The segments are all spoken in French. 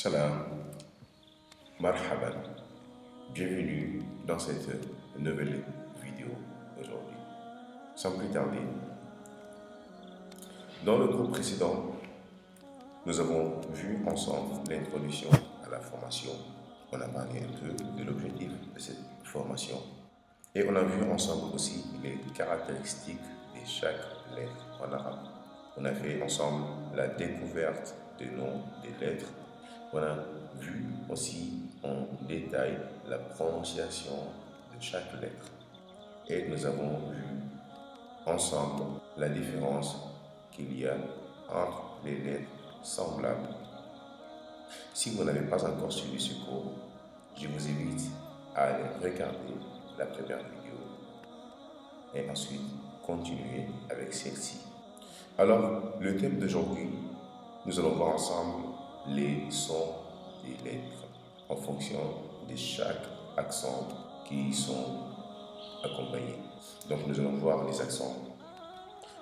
Salam, marhaban, bienvenue dans cette nouvelle vidéo aujourd'hui. Sans plus tarder, dans le cours précédent, nous avons vu ensemble l'introduction à la formation. On a parlé un peu de l'objectif de cette formation et on a vu ensemble aussi les caractéristiques de chaque lettre en arabe. On a fait ensemble la découverte des noms des lettres. On a vu aussi en détail la prononciation de chaque lettre. Et nous avons vu ensemble la différence qu'il y a entre les lettres semblables. Si vous n'avez pas encore suivi ce cours, je vous invite à aller regarder la première vidéo et ensuite continuer avec celle-ci. Alors, le thème d'aujourd'hui, nous allons voir ensemble les sons des lettres en fonction de chaque accent qui y sont accompagnés. Donc nous allons voir les accents.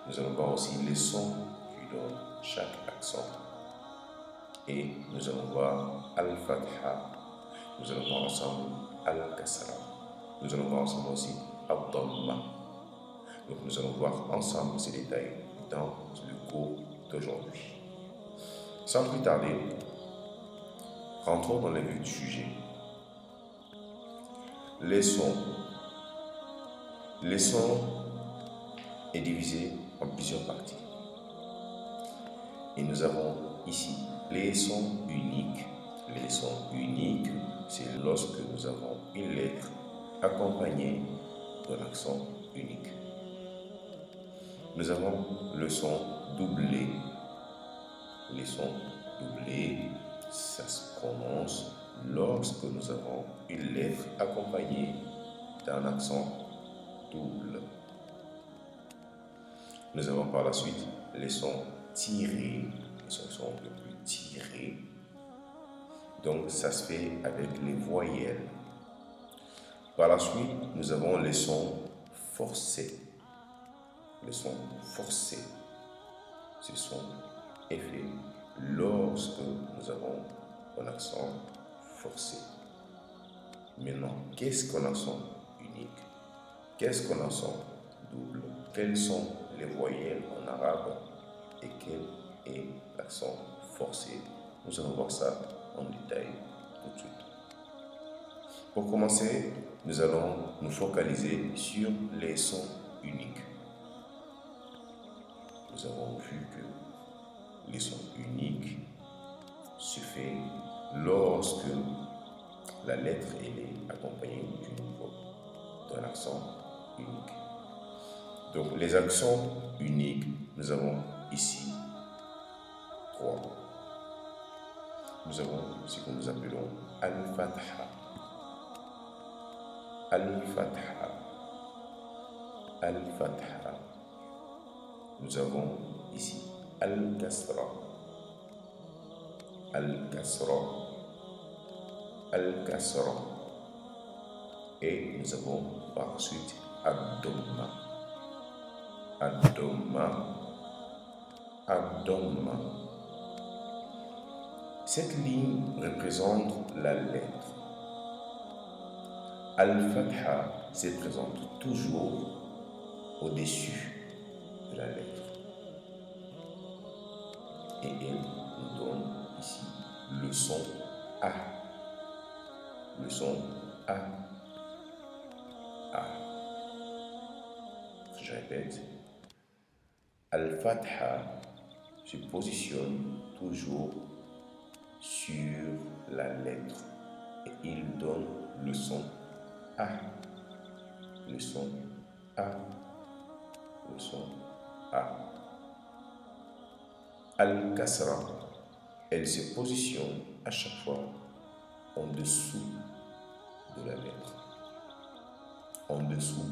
Nous allons voir aussi les sons qui donnent chaque accent. Et nous allons voir Al-Fatha. Nous allons voir ensemble Al-Kasra. Nous allons voir ensemble aussi Al-Dhamma. Donc nous allons voir ensemble ces détails dans le cours d'aujourd'hui. Sans plus tarder, rentrons dans le vif du sujet. Les sons. Les sons est divisé en plusieurs parties. Et nous avons ici les sons uniques. Les sons uniques, c'est lorsque nous avons une lettre accompagnée d'un accent unique. Nous avons le son doublé. Les sons doublés, ça se prononce lorsque nous avons une lettre accompagnée d'un accent double. Nous avons par la suite les sons tirés, les sons sont un peu plus tirés. Donc ça se fait avec les voyelles. Par la suite, nous avons les sons forcés. Les sons forcés, ce sont est fait lorsque nous avons un accent forcé. Maintenant, qu'est-ce qu'un accent unique? Qu'est-ce qu'un accent double? Quelles sont les voyelles en arabe et quel est l'accent forcé? Nous allons voir ça en détail tout de suite. Pour commencer, nous allons nous focaliser sur les sons uniques. Nous avons vu que les sons uniques se fait lorsque la lettre est accompagnée d'un accent unique. Donc les accents uniques, nous avons ici 3. Nous avons ce que nous appelons Al-Fatha. Al-Fatha. Al-Fatha. Nous avons ici Al-Kasra. Al-Kasra. Al-Kasra. Et nous avons par la suite Ad-Dhamma. Ad-Dhamma. Ad-Dhamma. Cette ligne représente la lettre. Al-Fatha se présente toujours au-dessus de la lettre. Et elle nous donne ici le son A. Le son A. A. Je répète. Al-Fatha se positionne toujours sur la lettre et il donne le son A. Le son A. Le son A. Al-Kasra, elle se positionne à chaque fois en dessous de la lettre. En dessous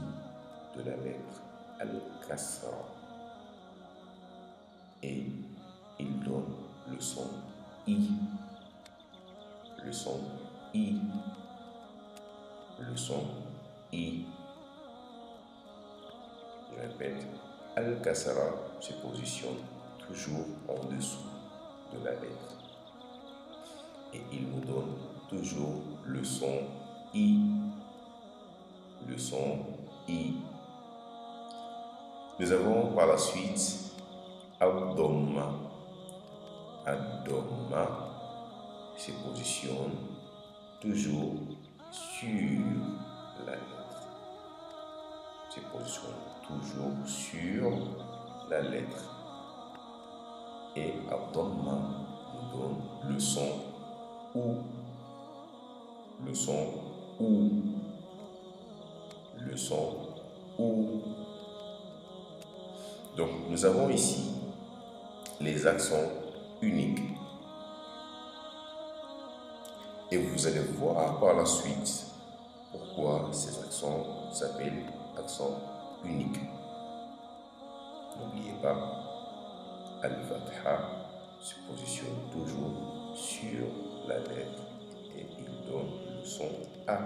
de la lettre Al-Kasra. Et il donne le son I. Le son I. Le son I. Je répète, Al-Kasra se positionne toujours en dessous de la lettre. et il nous donne toujours le son I. Le son I. Nous avons par la suite Ad-Dhamma. Ad-Dhamma se positionne toujours sur la lettre. Se positionne toujours sur la lettre. Et Ad-Dhamma nous donne le son OU. Le son OU. Le son OU. Donc, nous avons ici les accents uniques. Et vous allez voir par la suite pourquoi ces accents s'appellent accents uniques. N'oubliez pas, Al-Fatha se positionne toujours sur la lettre et il donne le son A.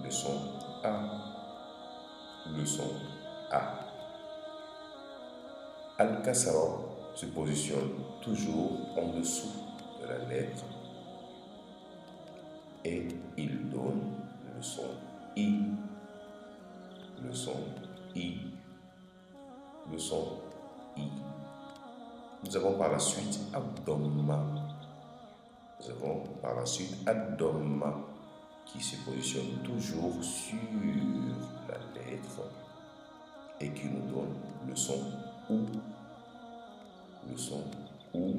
Le son A. Le son A. Al-Kasra se positionne toujours en dessous de la lettre et il donne le son I. Le son I. Le son I. Nous avons par la suite Ad-Dhamma. Nous avons par la suite Ad-Dhamma qui se positionne toujours sur la lettre et qui nous donne le son OU. Le son OU.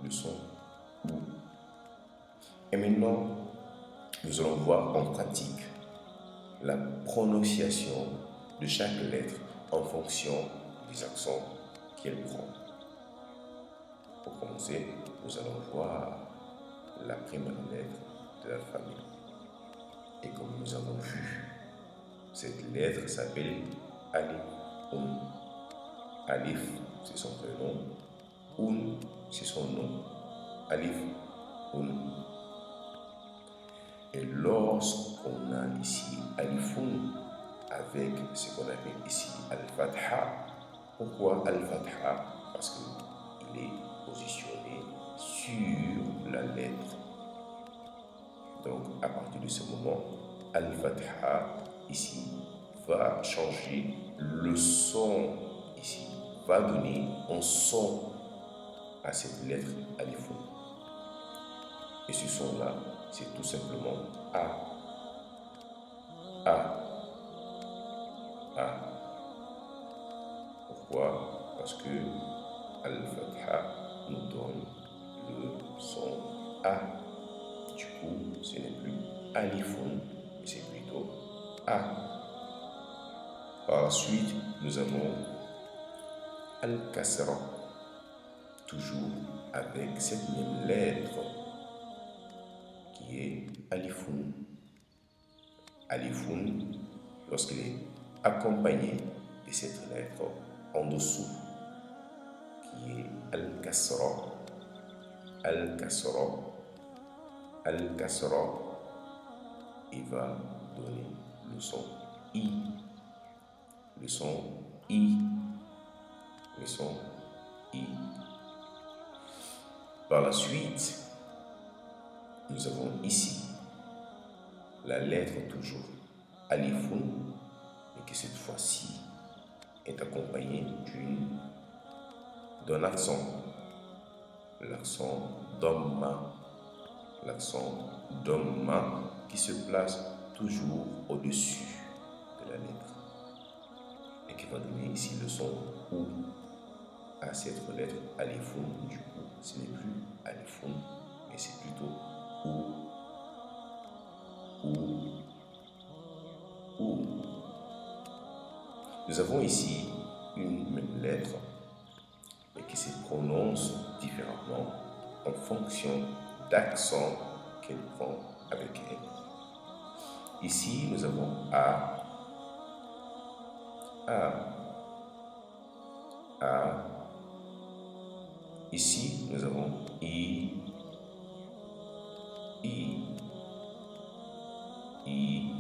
Le son OU. Et maintenant, nous allons voir en pratique la prononciation de chaque lettre en fonction des accents qu'elle prend. Pour commencer, nous allons voir la première lettre de l'alphabet. Et comme nous avons vu, cette lettre s'appelle Alif. Alif, c'est son prénom. C'est son nom. Alif. Et lorsqu'on a ici Alifun avec ce qu'on appelle ici Al-Fatha, pourquoi Al-Fatha? Parce qu'il est positionné sur la lettre. Donc à partir de ce moment, Al-Fatha ici va changer le son ici, va donner un son à cette lettre Alifun. Et ce son-là, c'est tout simplement A. A. A. Pourquoi? Parce que Al-Fatha nous donne le son A. Du coup, ce n'est plus Alifun, mais c'est plutôt A. Par la suite, nous avons Al-Kasra, toujours avec cette même lettre qui est Alifun. Alifun, lorsqu'il est accompagné de cette lettre en dessous, qui est Al-Kasra. Al-Kasra. Al-Kasra, il va donner le son I. Le son I. Le son I. Par la suite, nous avons ici la lettre toujours Alifun, mais qui cette fois-ci est accompagnée d'un accent, l'accent Dhamma, l'accent Dhamma qui se place toujours au-dessus de la lettre et qui va donner ici le son OU à cette lettre Alifun. Du coup, ce n'est plus Alifun, mais c'est plutôt OU. OU. Nous avons ici une même lettre, mais qui se prononce différemment en fonction d'accent qu'elle prend avec elle. Ici, nous avons A. A. A. Ici, nous avons I. I. I.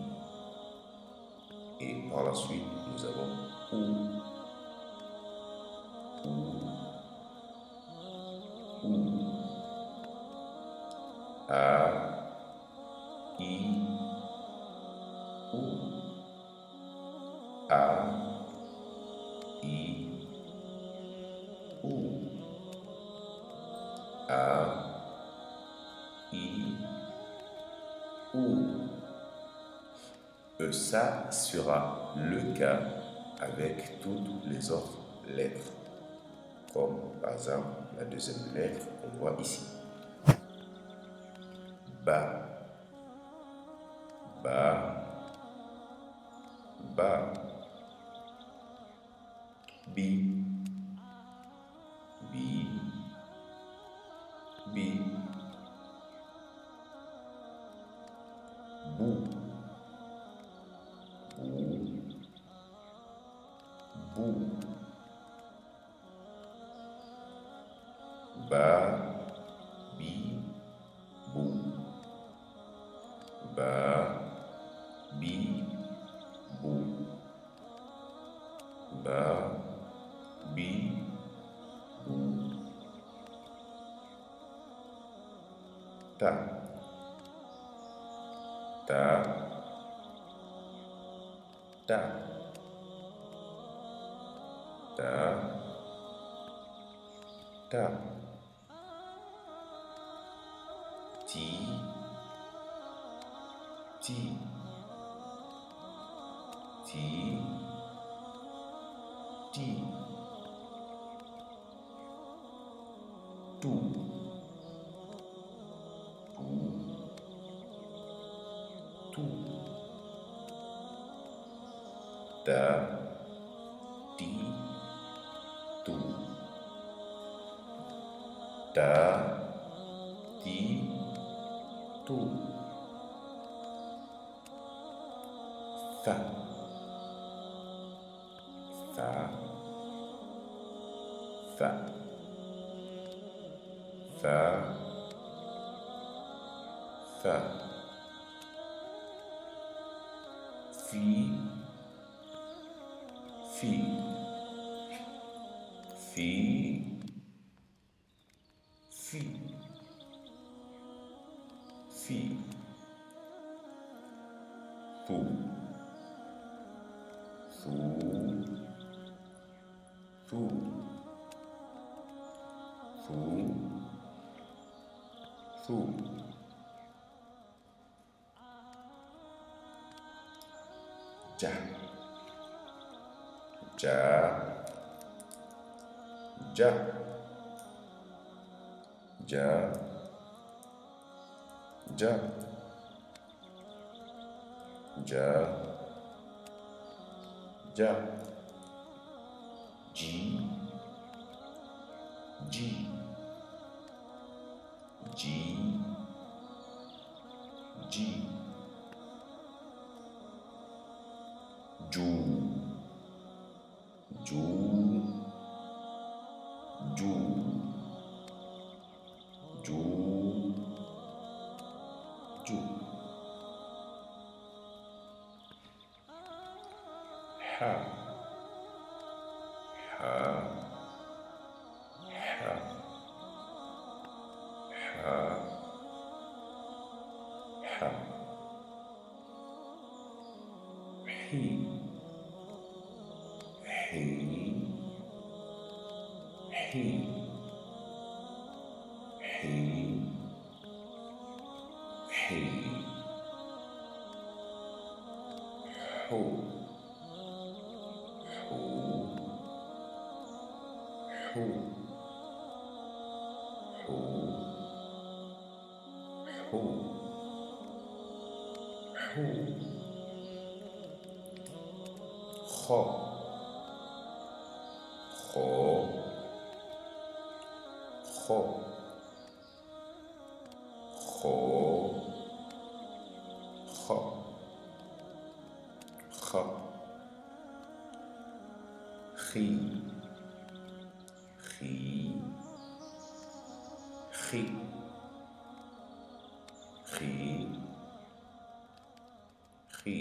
Et par la suite, nous avons OU. OU. OU. A, I, U. A, I, U. A, I, U. Ça sera le cas avec toutes les autres lettres, comme par exemple la deuxième lettre qu'on voit ici. Ba, ba, ba. Bi, bi, bi. Bu, bu, bu. Ba, bi, bu. Ba, bi, bu. Ba, bi, bu. Ta, ta, ta, ta, ta. Ti, ti, ti, ti. Tu, tu, tu. Ta, ti, tu. Ta, ti, tu. Fa, fa, fa, fa, fa. Fi, fi, fi, fi, fi. Fu, fu, fu, fu, fu. Ja, ja, ja, ja, ja, ja, ja. Ji, ji, ji, ji. Ju, ju, ju, ju, ju. Ha, ha, ha, ha, ha. Hi, hi, hi, hi, hi. Ho, ho, ho, ho, ho, ho. Ho, ho, ho, ho, ho, ho. Ri, ri, ri, ri, ri.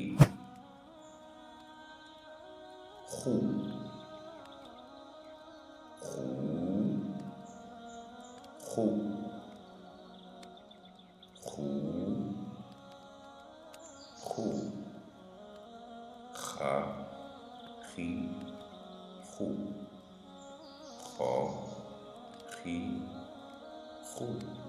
Hu, hu, hu, Khou. Kha, Khi, Khou. Kho, Khi, Khou.